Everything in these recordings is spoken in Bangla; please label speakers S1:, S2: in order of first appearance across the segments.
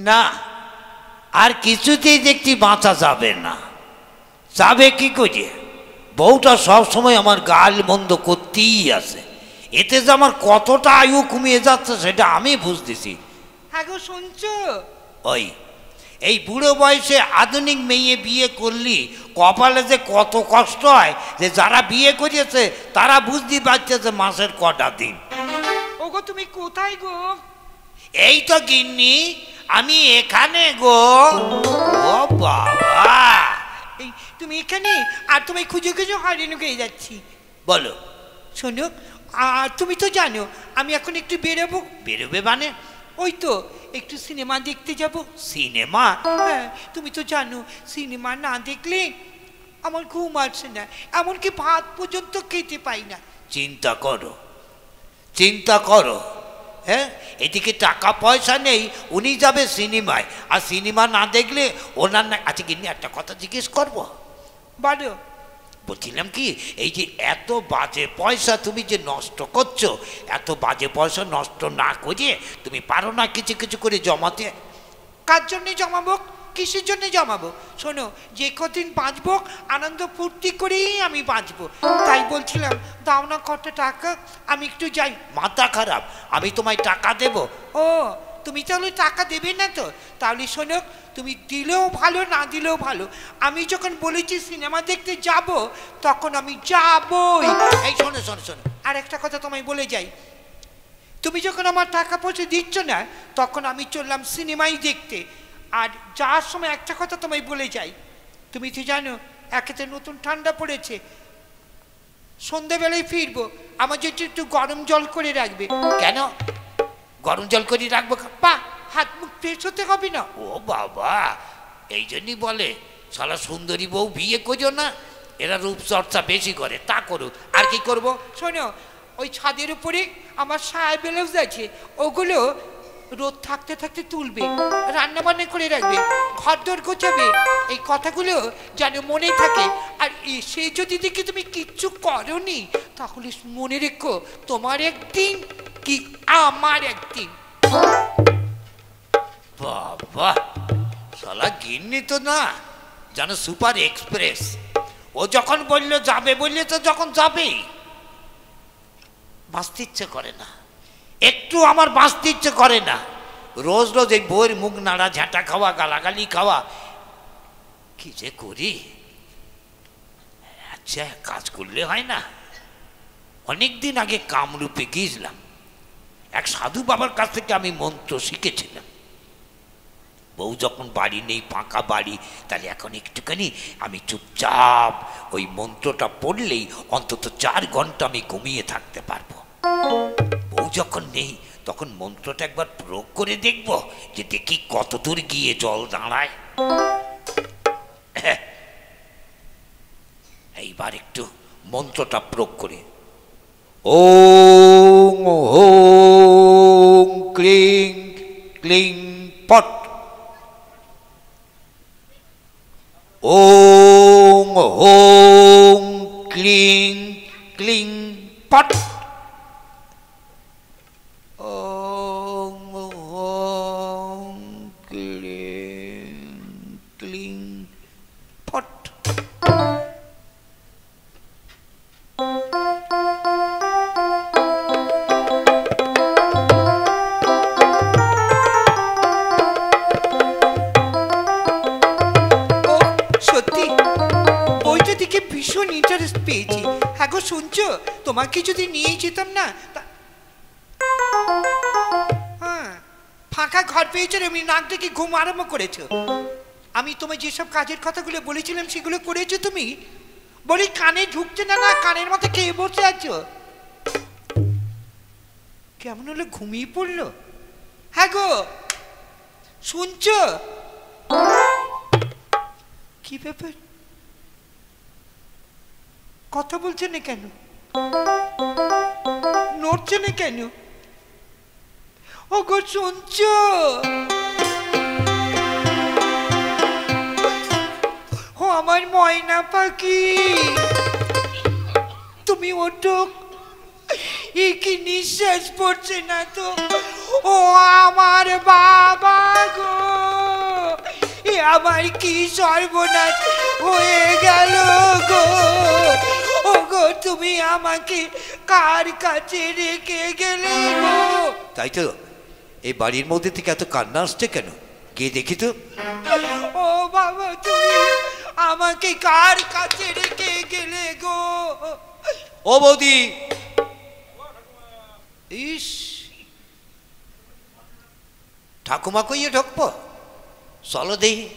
S1: না, আর কিছুতেই দেখছি বাঁচা যাবে না। যাবে কি করে? বউটা সবসময় আমার গাল মন্দ করতেই আছে, এতে যে আমার কতটা আয়ু কমিয়ে যাচ্ছে সেটা আমি বুঝতেছি।
S2: হ্যাঁ গো শুনছো?
S1: ওই এই বুড়ো বয়সে আধুনিক মেয়ে বিয়ে করলি কপালে যে কত কষ্ট হয়, যে যারা বিয়ে করিয়েছে তারা বুঝতে পারছে যে মাসের কটা দিন।
S2: ওগো তুমি কোথায় গো?
S1: এই তো গিন্নি, আমি এখানে গো। ও বাবা,
S2: এই তুমি এখানে? আর তুমি খুঁজে খুঁজে হারিয়ে গিয়ে যাচ্ছি।
S1: বলো।
S2: শোনো, তুমি তো জানো আমি এখন একটু বেরোবো।
S1: বেরোবে মানে?
S2: ওই তো একটু সিনেমা দেখতে যাব।
S1: সিনেমা?
S2: হ্যাঁ, তুমি তো জানো সিনেমা না দেখলে আমার ঘুম আসে না, এমনকি ভাত পর্যন্ত খেতে পাই না।
S1: চিন্তা করো, চিন্তা করো। হ্যাঁ, এদিকে টাকা পয়সা নেই, উনি যাবে সিনেমায়, আর সিনেমা না দেখলে ওনার না। আচ্ছা গিন্নি, একটা কথা জিজ্ঞেস করবো?
S2: বলো।
S1: বলছিলাম কি, এই যে এত বাজে পয়সা তুমি যে নষ্ট করছো, এত বাজে পয়সা নষ্ট না করে তুমি পারো না কিছু কিছু করে জমাতে?
S2: কার জন্যে জমাবো? কিসের জন্য জমাবো? শোনো, যে কদিন বাঁচবো আনন্দ ফুর্তি করেই আমি বাঁচবো। তাই বলছিলাম দাও না কটা টাকা, আমি একটু যাই।
S1: মাথা খারাপ, আমি তোমায় টাকা দেব?
S2: ও, তুমি তাহলে টাকা দেবে না তো? তাহলে শোনো, তুমি দিলেও ভালো না দিলেও ভালো, আমি যখন বলেছি সিনেমা দেখতে যাব তখন আমি যাবই।
S1: এই শোনো শোনো শোনো,
S2: আর একটা কথা তোমায় বলে যাই, তুমি যখন আমার টাকা পয়সা দিচ্ছ না তখন আমি চললাম সিনেমাই দেখতে। আর যাওয়ার সময় একটা কথা তোমায় বলে যাই, তুমি তো জানো একেতে নতুন ঠান্ডা পড়েছে, সন্ধ্যাবেলায় ফিরবো, আমার জন্য একটু গরম জল করে রাখবে।
S1: কেন গরম জল করে রাখবো?
S2: পা হাত মুখ ফ্রেশ হতে হবে না?
S1: ও বাবা, এই জন্যই বলে শালা সুন্দরী বউ বিয়ে করিও না, এরা রূপচর্চা বেশি করে। তা করুক, আর কি করব?
S2: শোনো, ওই ছাদের উপরে আমার সায়া ব্লাউজ আছে, ওগুলো রোদ থাকতে থাকতে তুলবে, রান্না বান্না করে রাখবে, ঘর দর গোছাবে, এই কথাগুলো যেন মনে থাকে। আর সে যদি দেখি তুমি কিচ্ছু করনি তাহলে মনে রেখো তোমার একদিন কি আমার একদিন।
S1: বাবা, শালা গিন্নি তো না জানো সুপার এক্সপ্রেস। ও যখন বললো যাবে, বললে তো যখন যাবেই। বাঁচতে ইচ্ছে করে না, একটু আমার বাঁচতে ইচ্ছে করে না। রোজ রোজ এই বইয়ের মুখ নাড়া, ঝাঁটা খাওয়া, গালাগালি খাওয়া, কি যে করি। আচ্ছা, কাজ করলে হয় না? অনেকদিন আগে কামরূপে গিয়েছিলাম, এক সাধু বাবার কাছ থেকে আমি মন্ত্র শিখেছিলাম। বউ যখন বাড়ি নেই, ফাঁকা বাড়ি, তাহলে এখন একটুখানি আমি চুপচাপ ওই মন্ত্রটা পড়লেই অন্তত 4 ঘন্টা আমি ঘুমিয়ে থাকতে পারবো। বউ যখন নেই তখন মন্ত্রটা একবার প্রয়োগ করে দেখব, যে দেখি কত দূর গিয়ে জল দাঁড়ায়। এইবার একটু মন্ত্রটা প্রয়োগ করে, ওং ওং ক্লিং ক্লিং পট, ওং ওং ক্লিং ক্লিং পট, ওং ওং ক্লিং ক্লিং পট।
S2: ভীষণ ইন্টারেস্ট পেয়েছি। হ্যাঁ গো শুনছো, তোমাকে যদি নিয়ে যেতাম না, হ্যাঁ ফাঁকা ঘর পেয়েছো, এমনি নাক ডেকে ঘুম আরম্ভ করেছো। আমি তোমায় যেসব কাজের কথাগুলো বলেছিলাম সেগুলো করেছো তুমি? বলি কানে ঢুকছে না, না কানের মধ্যে খেয়ে বসে আছো? কেমন হলো, ঘুমিয়ে পড়লো? হ্যাঁ গো শুনছো? কি ব্যাপার, কথা বলছে না কেন, নড়ছে না কেন? ও গো শুনছো? ও আমার ময়না পাখি, তুমি ওঠো, কি নিঃশ্বাস পড়ছে না তো? ও আমার বাবা গো, এ আমার কি সর্বনাশ হয়ে গেল গো। ও গো, তুমি আমাকে কার কাছে রেখে গেলে গো?
S1: তাই তো, এই বাড়ির মধ্যে থেকে এত কান্না আসছে কেন? গিয়ে দেখি তো।
S2: ও বাবা, তুমি আমাকে কার কাছে রেখে গেলে গো?
S1: ও বৌদি, ইস, ঠাকুমা কইয়ে ঢুকবো, চলো দেখি।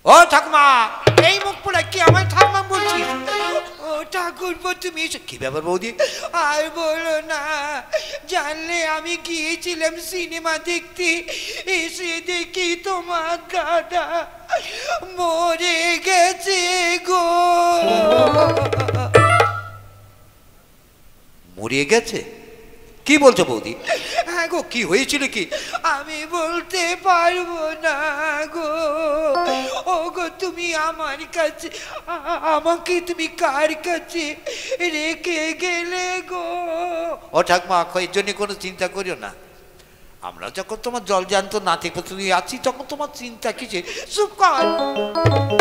S2: ও ঠাকুমা, এই মুখ পোড়া কি আমার ঠাকুমা বলছিস? ও ঠাকুরপো, তুমি
S1: কি ব্যাপার বৌদি?
S2: আর বলো না, জানলে আমি গিয়েছিলাম সিনেমা দেখতে, এসে দেখি তোমার দাদা মরে গেছে গো।
S1: মরে গেছে? কি বলছো বৌদি?
S2: হ্যাঁ গো,
S1: কি হয়েছিল কি?
S2: আমি বলতে পারবো না গো। ও গো, তুমি আমার কাছে, আমাকে তুমি কার কাছে রেখে গেলে গো?
S1: ও ঠাকুমা, এর জন্য কোনো চিন্তা করিও না। আমরা যখন তোমার জল জ্যান্ত না থেকে তুমি আছি, তখন তোমার চিন্তা কিসে?
S2: চুপ কর।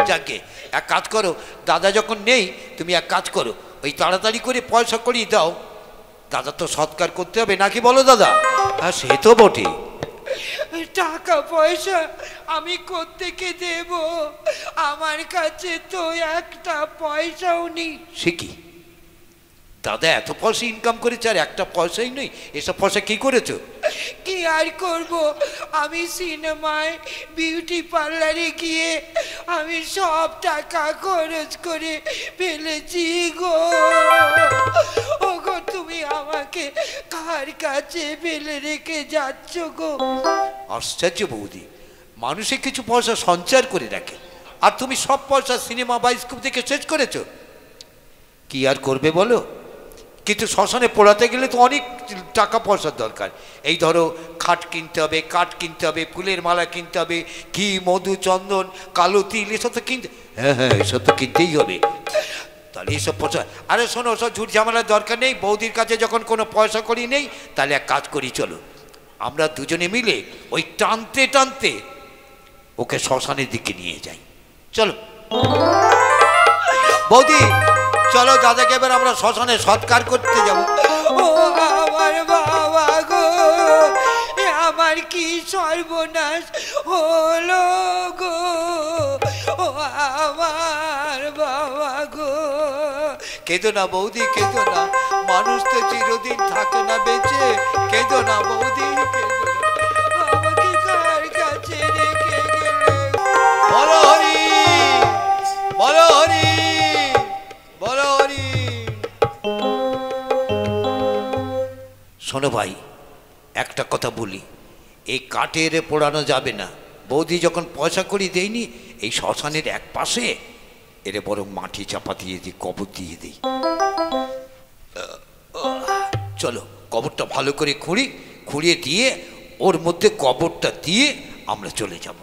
S1: যাকে এক কাজ করো, দাদা যখন নেই, তুমি এক কাজ করো, ওই তাড়াতাড়ি করে পয়সা করিয়ে দাও। দাদা তো সৎকার করতে হবে নাকি, বলো দাদা? হ্যাঁ, সে তো বটে।
S2: টাকা পয়সা আমি কোত্থেকে দেব? আমার কাছে তো একটা পয়সাও নেই।
S1: সে কি দাদা, এত পয়সা ইনকাম করেছে আর একটা পয়সাই নেই? এসব পয়সা কি করেছো?
S2: কি আর করব, আমি সিনেমায় বিউটি পার্লারে গিয়ে আমি সব টাকা খরচ করে ফেলেছি গো। ও গো, তুমি আমাকে কার কাছে ফেলে রেখে যাচ্ছ গো?
S1: আশ্চর্য বৌদি, মানুষে কিছু পয়সা সঞ্চয় করে রাখে, আর তুমি সব পয়সা সিনেমা বাইস্কোপ থেকে শেষ করেছো। কি আর করবে বলো? কিন্তু শ্মশানে পোড়াতে গেলে তো অনেক টাকা পয়সার দরকার। এই ধরো, খাট কিনতে হবে, কাঠ কিনতে হবে, ফুলের মালা কিনতে হবে, ঘি, মধু, চন্দন, কালো তিল, এসব তো কিনতে, হ্যাঁ হ্যাঁ, এসব তো কিনতেই হবে। তাহলে এসব পয়সা, আরে শোনো, সব ঝুট ঝামেলার দরকার নেই। বৌদির কাছে যখন কোনো পয়সা করি নেই, তাহলে এক কাজ করি, চলো আমরা দুজনে মিলে ওই টানতে টানতে ওকে শ্মশানের দিকে নিয়ে যাই। চলো বৌদি, চলো, দাদাকে এবার আমরা শ্মশানে সৎকার করতে যাব।
S2: ও আমার বাবা গো, এ আমার কি সর্বনাশ হলো গো। ও আমার বাবা গো।
S1: কেঁদো না বৌদি, কেঁদো না, মানুষ তো চিরদিন থাকে না বেঁচে। কেঁদো না বৌদি, কেঁদো না।
S2: আমাকে কার কাছে রেখে গেলে?
S1: বলো হরি, বলো হরি, বলো হরি। শোনো ভাই, একটা কথা বলি, এই কাঠের পোড়ানো যাবে না। বৌদি যখন পয়সা করি দেয়নি, এই শ্মশানের এক পাশে এরে বরং মাটি চাপা দিয়ে দিই, কবর দিয়ে দিই। চলো, কবরটা ভালো করে খুঁড়িয়ে দিয়ে ওর মধ্যে কবরটা দিয়ে আমরা চলে যাব।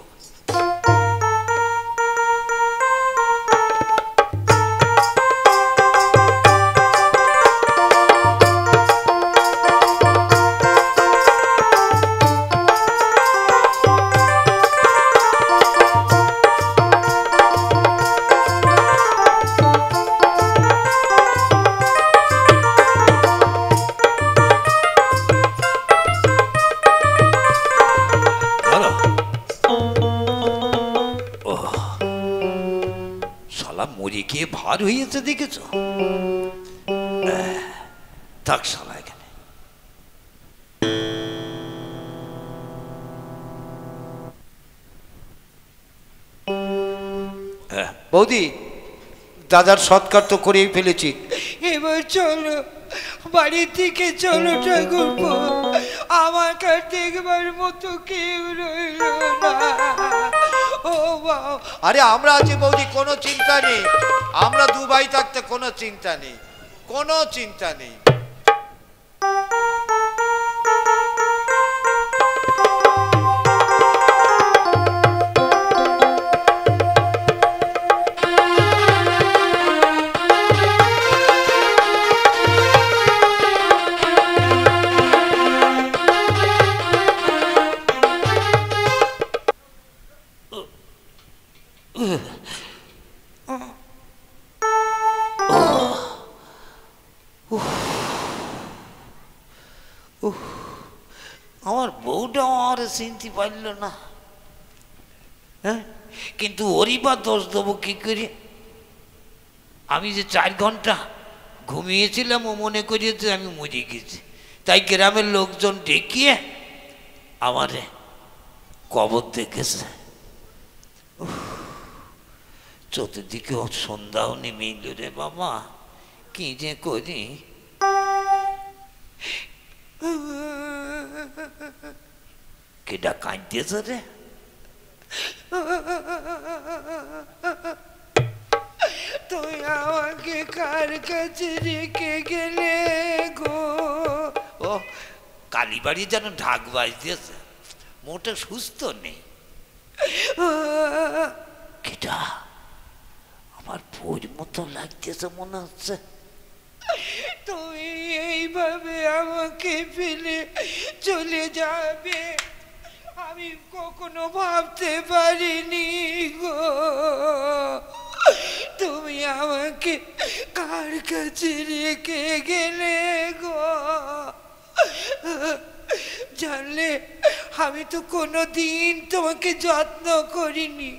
S1: মরে গিয়ে ভার হয়েছে, দেখেছ? থাক শালা এখানে। বৌদি, দাদার সৎকার তো করেই ফেলেছি,
S2: এবার চলো বাড়ি থেকে, চলো ঠাকুরপো। আমার কাছে দেখবার মতো কেউ রইল না। ও বাবা,
S1: আরে আমরা আছি বৌদি, কোনো চিন্তা নেই। আমরা দু ভাই থাকতে কোনো চিন্তা নেই, কোনো চিন্তা নেই। আমার বউটা আমার চিনতে পারল না, হ্যাঁ? কিন্তু ওরই বা দোষ দেবো কি করে? আমি যে 4 ঘন্টা ঘুমিয়েছিলাম ও মনে করিয়েছে আমি মরে গেছি, তাই গ্রামের লোকজন ডেকিয়ে আমারে কবর দেখেছে। চতুর্দিকে সন্ধ্যাও নেমে এলো রে বাবা, কি যে করি। কেডা কাঁদতেছ রে?
S2: তুই আমাকে কার কাছে রেখে গেলে গো?
S1: ও কালীবাড়ি যেন ঢাক বাজতেছে, মোটে সুস্থ নেই। কেডা? আমার বউর মতো লাগতেছে মনে হচ্ছে।
S2: তুমি এইভাবে আমাকে ফেলে চলে যাবে আমি কখনো ভাবতে পারিনি গো। তুমি আমাকে কার কাছে রেখে গেলে গো? জানলে আমি তো কোনো দিন তোমাকে যত্ন করিনি,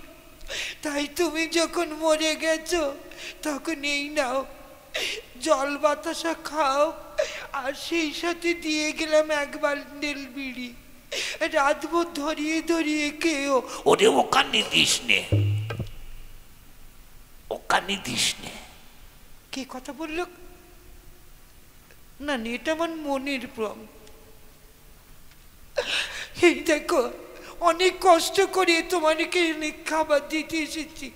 S2: তাই তুমি যখন মরে গেছো তখন এই নাও জল বাতাসা খাও, আর সেই সাথে দিয়ে গেলাম 1 বান্ডেল বিড়ি, রাতভর ধরিয়ে ধরিয়ে খেও।
S1: ওরে ওখানে দিস নে, ওখানে দিস নে।
S2: কে কথা বললো? না এটা আমার মনের ভ্রম। এই দেখো অনেক কষ্ট করে তোমাকে খাবার দিতে এসেছি,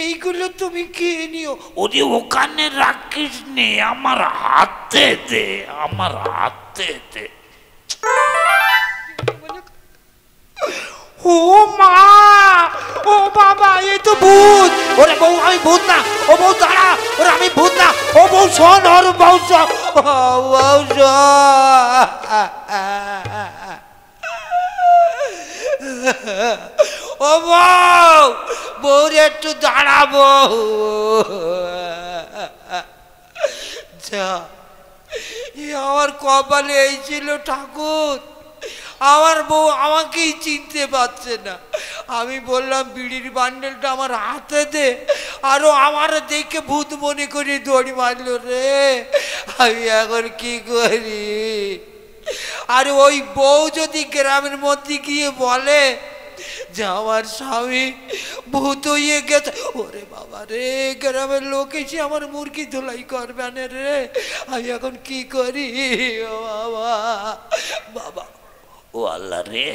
S2: এইগুলো তুমি খেয়ে নিও।
S1: ওরে ওখানে রাখিস নে, আমার হাতে দে, আমার হাতে দে।
S2: ও মা, ও বাবা, এ তো ভূত।
S1: ওরে বউ আমি ভূত না, ও বউ দাঁড়া, ওরে আমি ভূত না, ও বউ শোন, ওর বউ শোন, ও বউ শোন। ও বউ, বউর একটু দাঁড়াবো। যা, আমার কপালে এই ছিল ঠাকুর, আমার বউ আমাকেই চিনতে পারছে না। আমি বললাম বিড়ির বান্ডেলটা আমার হাতে দে, আরো আমার দেখে ভূত মনে করে দড়ি মারলো রে। আমি এখন কি করি? আর ওই বউ যদি গ্রামের মধ্যে গিয়ে বলে যে আমার স্বামী ভূত হয়ে গেছে, ওরে বাবা রে, গ্রামের লোক এসে আমার মুরগি ধোলাই করবে না রে। আমি এখন কি করি? ও বাবা, বাবা, ও আল্লাহ রে,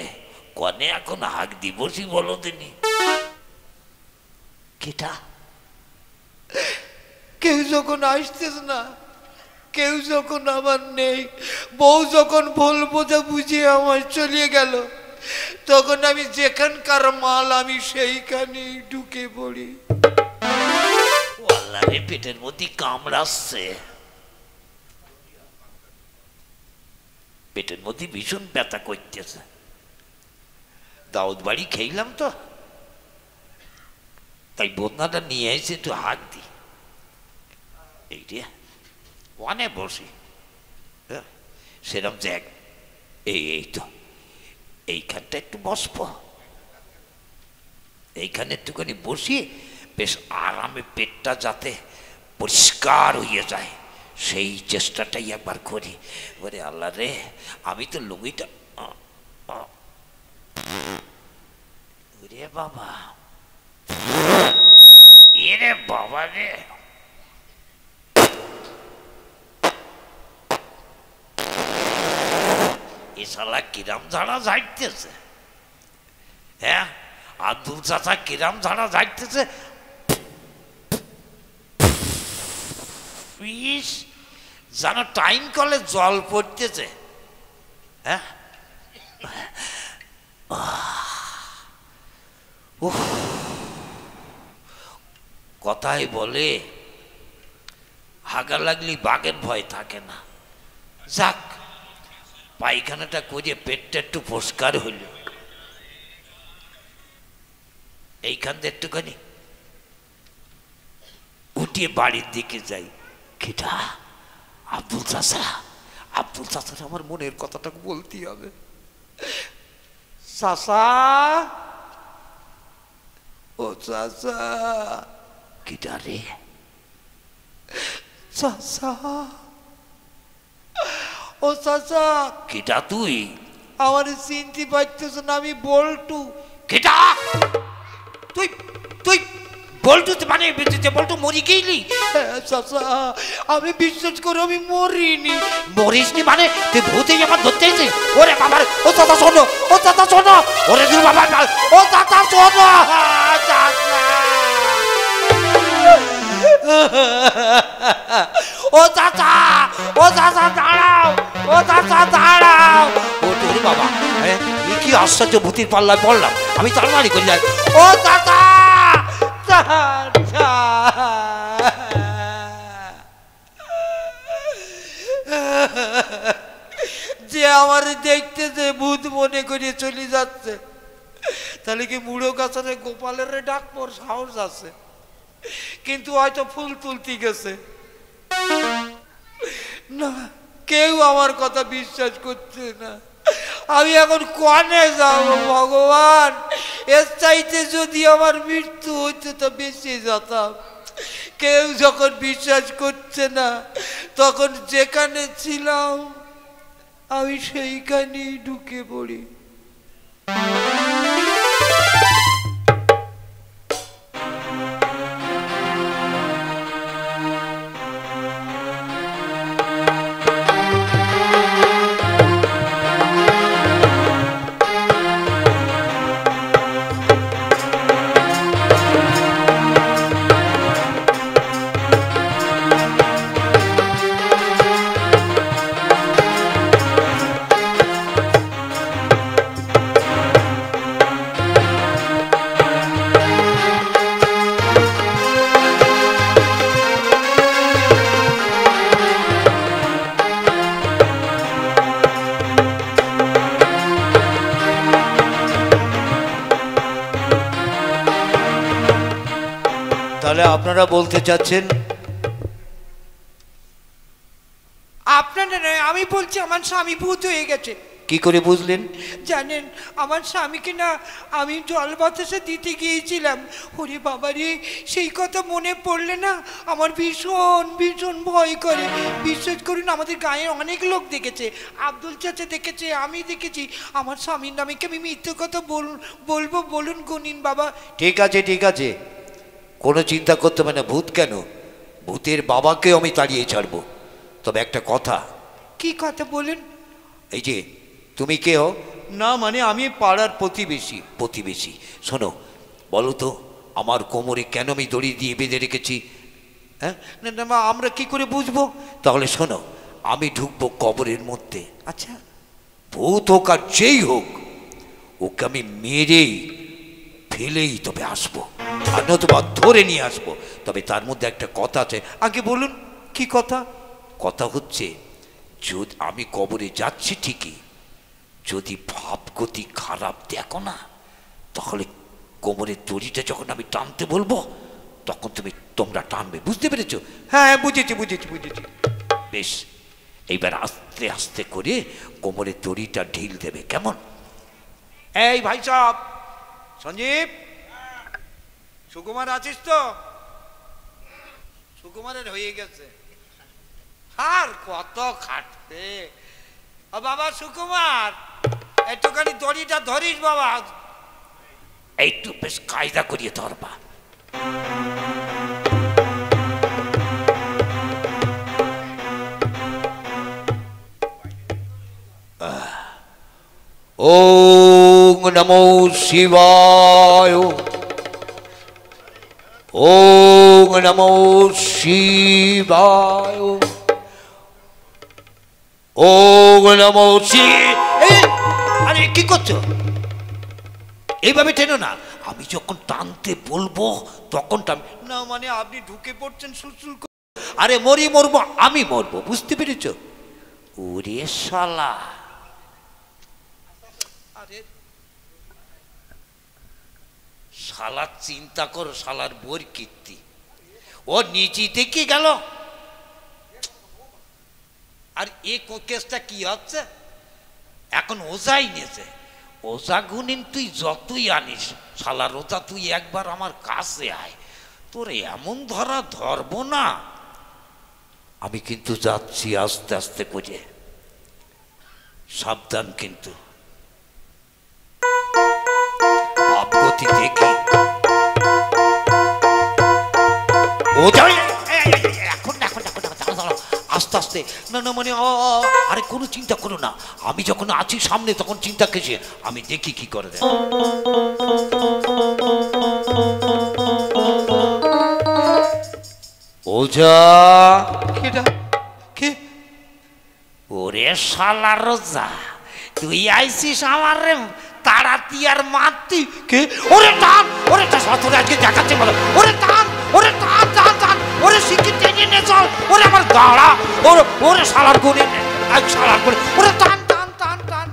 S1: কনে এখন হাক দিবসই বলো দিনি। কেটা?
S2: কেউ যখন আসতেছ না, কেউ যখন আমার নেই, বউ যখন ভুল বোঝা বুঝিয়ে আমার চলে গেল, তখন আমি যেখানকার মাল আমি সেইখানেই ঢুকে পড়ি।
S1: ও আল্লাহ রে, পেটের মধ্যে কামড়াচ্ছে, পেটের মধ্যে ভীষণ ব্যথা করতেছে। দাউদ বাড়ি খেলাম তো, তাই বদনাটা নিয়ে এসে একটু হাত দি। এই রে ওয়ানে বসি, সেরম জ্যাক, এই তো এইখানটা একটু বসবো, এইখানে একটুখানি বসি, বেশ আরামে পেটটা যাতে পরিষ্কার হয়ে যায় সেই চেষ্টাটাই একবার করি। ওরে আল্লাহ রে, আমি তো লুঙ্গিটা, ওরে বাবা, এরে বাবা রে, এ শালা কিরাম ঝাড়া ঝাড়তেছে, হ্যাঁ আব্দুল চাচা কিরাম ঝাড়া ঝাড়তেছে, যেন টাইম কলে জল পড়তেছে। হ্যাঁ কথাই বলে হাগা লাগলি বাঘের ভয় থাকে না। যাক, পায়খানাটা করে পেটটা একটু পরিষ্কার হইল। এইখান থেকে একটুখানি উঠিয়ে বাড়ির দিকে যাই। কেটা? আব্দুল চাচা। আব্দুল চাচার আমার মনের কথাটা বলতেই হবে। চাচা, ও চাচা। কেটা রে? চাচা, ও চাচা। কেটা তুই? আমার চিনতে পারতেছ না? আমি বল্টু। কেটা? তুই তুই বল্টু মানে বল্টু মরি গেলি? চাচা আমি বিশ্বাস করো আমি মরিনি। মরিসনি মানে? তুই ভূতে আমার ধরতে এসে? ওরে বাবার, ও চাচা শোনো, ও চাচা শোনো, ওরে তুই বাবা, ও চাচা শোনো। চাচা, ও চাচা, ও চাচা দাঁড়াও, ও চাচা দাঁড়াও। ও তোর বাবা, কি আশ্চর্য ভূতির পাল্লায় পড়লাম। আমি তাড়াতাড়ি করে যাই। ও চাচা, যে আমার দেখতে যে ভূত মনে করে চলে যাচ্ছে, তাহলে কি বুড়ো গাছের গোপালের ডাক পর সাহস আছে? কিন্তু হয়তো ফুল তুলতে গেছে না, কেউ আমার কথা বিশ্বাস করছে না। আমি এখন কনে যাব ভগবান? এর চাইতে যদি আমার মৃত্যু হইতো তো বেঁচে যেতাম। কেউ যখন বিশ্বাস করছে না, তখন যেখানে ছিলাম আমি সেইখানেই ঢুকে পড়ি। তাহলে আপনারা বলতে চাচ্ছেন?
S2: আপনারা নয়, আমি বলছি আমার স্বামী ভূত হয়ে গেছে।
S1: কি করে বুঝলেন?
S2: জানেন, আমার স্বামীকে না আমি জল বাতাসে দিতে গিয়েছিলাম। ওরে বাবারে, সেই কথা মনে পড়লে না আমার ভীষণ ভীষণ ভয় করে। বিশ্বাস করুন, আমাদের গায়ে অনেক লোক দেখেছে, আব্দুল চাচা দেখেছে, আমি দেখেছি। আমার স্বামীর নামে কি আমি মিথ্যে কথা বলবো বলুন গনিন বাবা?
S1: ঠিক আছে ঠিক আছে, কোনো চিন্তা করতে হবে না। ভূত কেন, ভূতের বাবাকেও আমি তাড়িয়ে ছাড়বো। তবে একটা কথা।
S2: কি কথা বলুন?
S1: এই যে তুমি কে হও? না মানে আমি পাড়ার প্রতিবেশী। প্রতিবেশী? শোনো, বলো তো আমার কোমরে কেন আমি দড়ি দিয়ে বেঁধে রেখেছি? হ্যাঁ, না না আমরা কি করে বুঝবো? তাহলে শোনো, আমি ঢুকবো কবরের মধ্যে। আচ্ছা, ভূত হোক আর যেই হোক, ওকে আমি মেরেই ফেলেই তবে আসবো, আর নতুবা ধরে নিয়ে আসবো। তবে তার মধ্যে একটা কথা আছে। আগে বলুন কি কথা? কথা হচ্ছে, যদি আমি কবরে যাচ্ছি ঠিকই, যদি ভাবগতি খারাপ দেখো না, তাহলে কোমরের দড়িটা যখন আমি টানতে বলবো, তখন তোমরা টানবে। বুঝতে পেরেছো? হ্যাঁ বুঝেছি বুঝেছি বুঝেছি। বেশ, এইবার আস্তে আস্তে করে কোমরের দড়িটা ঢিল দেবে, কেমন? এই ভাই সাহেব, সঞ্জীব, সুকুমার আছিস তো? সুকুমারের হয়ে গেছে। আর কত খাটবে বাবা। সুকুমার, একটুখানি দড়িটা ধরিস বাবা। একটু বেশ কায়দা করিয়ে ধরবা। ওম নমো শিবায়, ওম নমো শিবায়, ওম নমো শিবায়। আরে কি করছো? এইভাবে টেনো না। আমি যখন টানতে বলবো তখন টান না। মানে আপনি ঢুকে পড়ছেন সুলসুল করে। আরে মরবো, আমি মরবো, বুঝতে পেরেছো? ওরে শালা, শালার চিন্তা করো, শালার বোর কীর্তি, ও নিচি থেকে গেল। আর এ কেসটা কি হচ্ছে, এখন ওজাই নিয়েছে। ওজা গুনিন তুই যতই আনিস, শালার ওজা তুই একবার আমার কাছে আয়, তোর এমন ধরা ধরব না। আমি কিন্তু যাচ্ছি আস্তে আস্তে করে, সাবধান কিন্তু, অবগতি দেখি। এখন আস্তে আস্তে, না না মানে আরে কোনো চিন্তা করো না, আমি যখন আছি সামনে তখন চিন্তা কেসে, আমি দেখি কি করে দেয়। ওঝা কে? ওরে শালার রোজা, তুই আইসিস আমার রে তাড়াতি আর মারতি কে? ওরে টান, ওরে তোরে আজকে দেখাচ্ছে বলো, ওরে টান, ওরে টান টান টান, ওরে শিখি টেনে নে চল, ওরে আমার দাঁড়া, ওরে ওরে শালার গুনি, এক শালার গুনি, ওরে টান টান টান টান।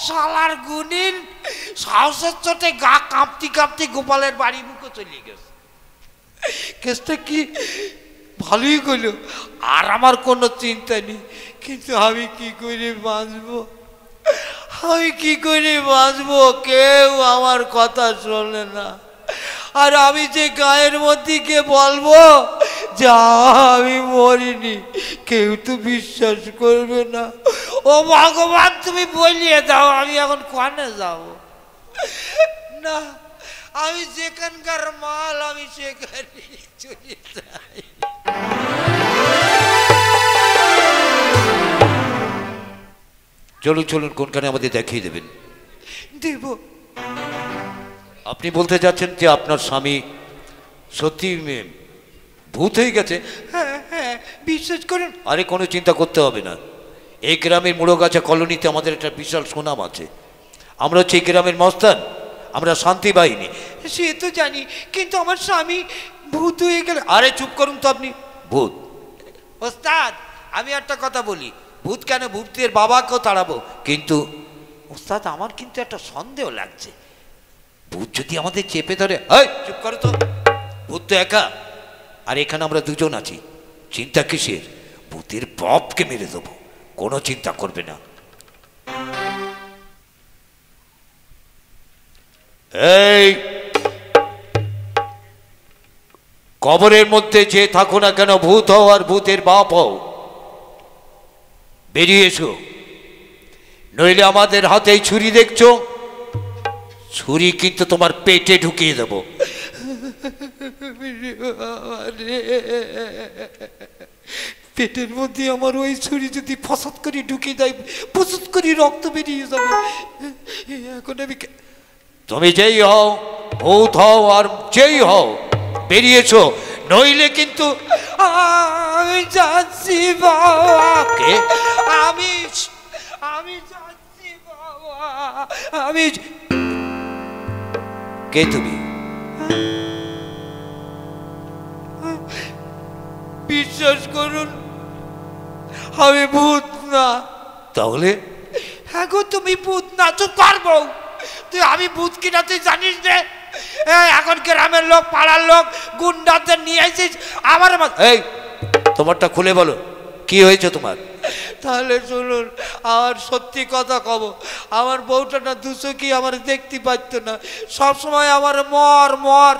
S1: শালার গুনিন সাহসের চোটে গা কাঁপতে কাঁপতে গোপালের বাড়ি মুখে চলে গেছে। কেসটা কি ভালোই করলো, আর আমার কোনো চিন্তা নেই। কিন্তু আমি কি করে বাঁচবো, আমি কি করে বাঁচবো? কেউ আমার কথা শোনে না। আর আমি যে গায়ের মধ্যে গিয়ে বলবো যে আমি মরিনি, কেউ তো বিশ্বাস করবে না। ও ভগবান, তুমি বলিয়ে দাও, আমি এখন কোনে যাব? না, আমি যেখানকার মাল আমি সেখানে চলে যাই। চলুন চলুন, কোনখানে আমাদের দেখিয়ে দেবেন? দেব। আপনি বলতে যাচ্ছেন যে আপনার স্বামী সত্যি ভূত হয়ে গেছে? হ্যাঁ হ্যাঁ, বিশ্বাস করুন। আরে কোনো চিন্তা করতে হবে না, এই গ্রামের মুড়োগাছা কলোনিতে আমাদের একটা বিশাল সুনাম আছে। আমরা হচ্ছে এই গ্রামের মস্তান, আমরা শান্তি বাহিনী। সে তো জানি, কিন্তু আমার স্বামী ভূত হয়ে গেল। আরে চুপ করুন তো আপনি। ভূত? ওস্তাদ, আমি একটা কথা বলি, ভূত কেন, ভূতের বাবাকেও তাড়াবো। কিন্তু ওস্তাদ, আমার কিন্তু একটা সন্দেহ লাগছে, ভূত যদি আমাদের চেপে ধরে। এই চুপ করো তো, ভূত তো একা, আর এখানে আমরা দুজন আছি, চিন্তা কিসের? ভূতের বাপকে মেরে দেবো, কোনো চিন্তা করবে না। এই কবরের মধ্যে যে থাকো না কেন, ভূত হও আর ভূতের বাপ হও, বেরিয়ে এসো, নইলে আমাদের হাতে ছুরি দেখছো, ছুরি কিন্তু তোমার পেটে ঢুকিয়ে দেবো। পেটের মধ্যে আমার ওই ছুরি যদি ফসত করে ঢুকিয়ে দেয়, ফসত করে রক্ত বেরিয়ে যাবে। এখন আমি, তুমি যেই হও, ভূত হও আর যেই হও, বেরিয়েছো, নইলে কিন্তু আমি যাচ্ছি বাবাকে, আমি আমি যাচ্ছি বাবা, আমি। কে তুমি? বিশ্বাস করুন, আমি ভূত না। তাহলে? হ্যাঁ গো, তুমি ভূত না। চুপ পারবো তুই, আমি ভূত কিনা তুই জানিস রে? এখন গ্রামের লোক, পাড়ার লোক, গুন্ডাদের নিয়ে আসিস আমার। এই তোমারটা খুলে বলো, কি হয়েছে তোমার? তাহলে শুনুন, আর সত্যি কথা কব, আমার বউটা না দুশো কি আমার দেখতে পারতো না, সবসময় আমার মর মর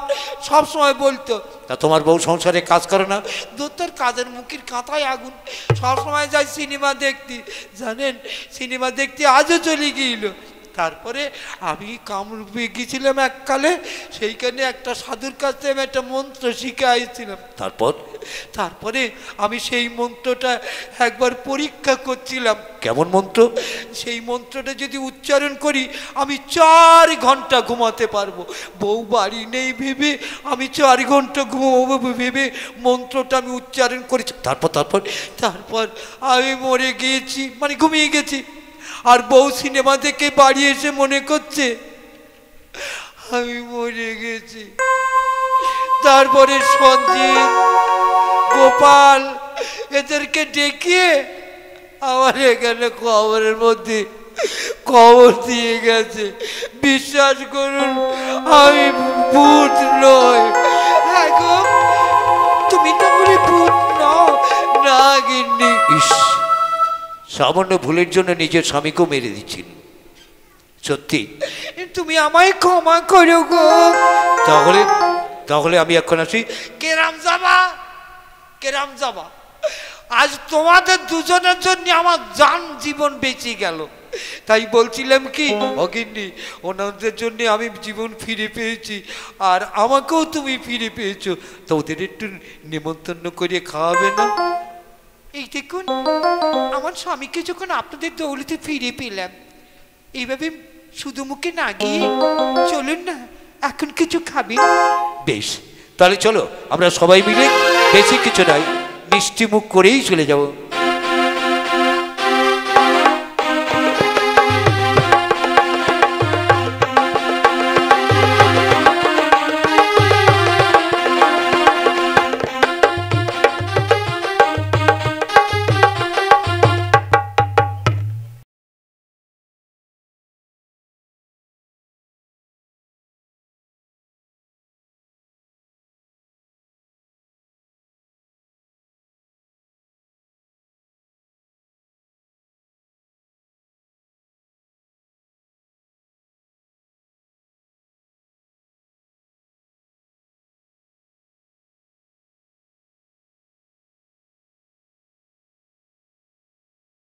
S1: সবসময় বলতো। তা তোমার বউ সংসারে কাজ করে না? দোতর কাজের মুখের কাঁথায় আগুন, সবসময় যাই সিনেমা দেখতে, জানেন সিনেমা দেখতে আজও চলে গিয়েছিল। তারপরে আমি কামরূপে গিয়েছিলাম এককালে, সেইখানে একটা সাধুর কাছে আমি একটা মন্ত্র শিখে আসছিলাম। তারপরে আমি সেই মন্ত্রটা একবার পরীক্ষা করছিলাম। কেমন মন্ত্র? সেই মন্ত্রটা যদি উচ্চারণ করি আমি 4 ঘন্টা ঘুমাতে পারবো। বউ বাড়ি নেই ভেবে আমি 4 ঘন্টা ঘুমাবো ভেবে মন্ত্রটা আমি উচ্চারণ করেছি। তারপর আমি মরে গিয়েছি, মানে ঘুমিয়ে গেছি। আর বউ সিনেমা দেখে বাড়ি এসে মনে করছে আমি মরে গেছি। তারপরে সঞ্জিত, গোপাল এদেরকে ডেকে
S3: আমার এখানে কবরের মধ্যে কবর দিয়ে গেছে। বিশ্বাস করুন আমি ভূত নয়।
S2: হ্যাঁ গো, তুমি তো বলে ভূত নও।
S3: না গিন্নি।
S1: ইস, সামান্য ভুলের জন্য নিজের স্বামীকেও মেরে দিচ্ছিল। সত্যি?
S2: তুমি আমায় ক্ষমা করো গো।
S1: তাহলে তাহলে আমি এখন আসি।
S3: কেরাম যাবা, কেরাম যাবা। আজ তোমাদের দুজনের জন্য আমার জান জীবন বেঁচে গেল। তাই বলছিলাম কি অগিন্নি, ওনাদের জন্য আমি জীবন ফিরে পেয়েছি, আর আমাকেও তুমি ফিরে পেয়েছো। তো ওদের একটু নেমন্তন্ন করে খাওয়াবে না?
S2: এই দেখুন, আমার স্বামীকে যখন আপনাদের দৌলতে ফিরে পেলাম, এইভাবে শুধু মুখে না গিয়ে চলুন না, এখন কিছু খাবেন।
S1: বেশ, তাহলে চলো আমরা সবাই মিলে, বেশি কিছু নয়, মিষ্টি মুখ করেই চলে যাবো।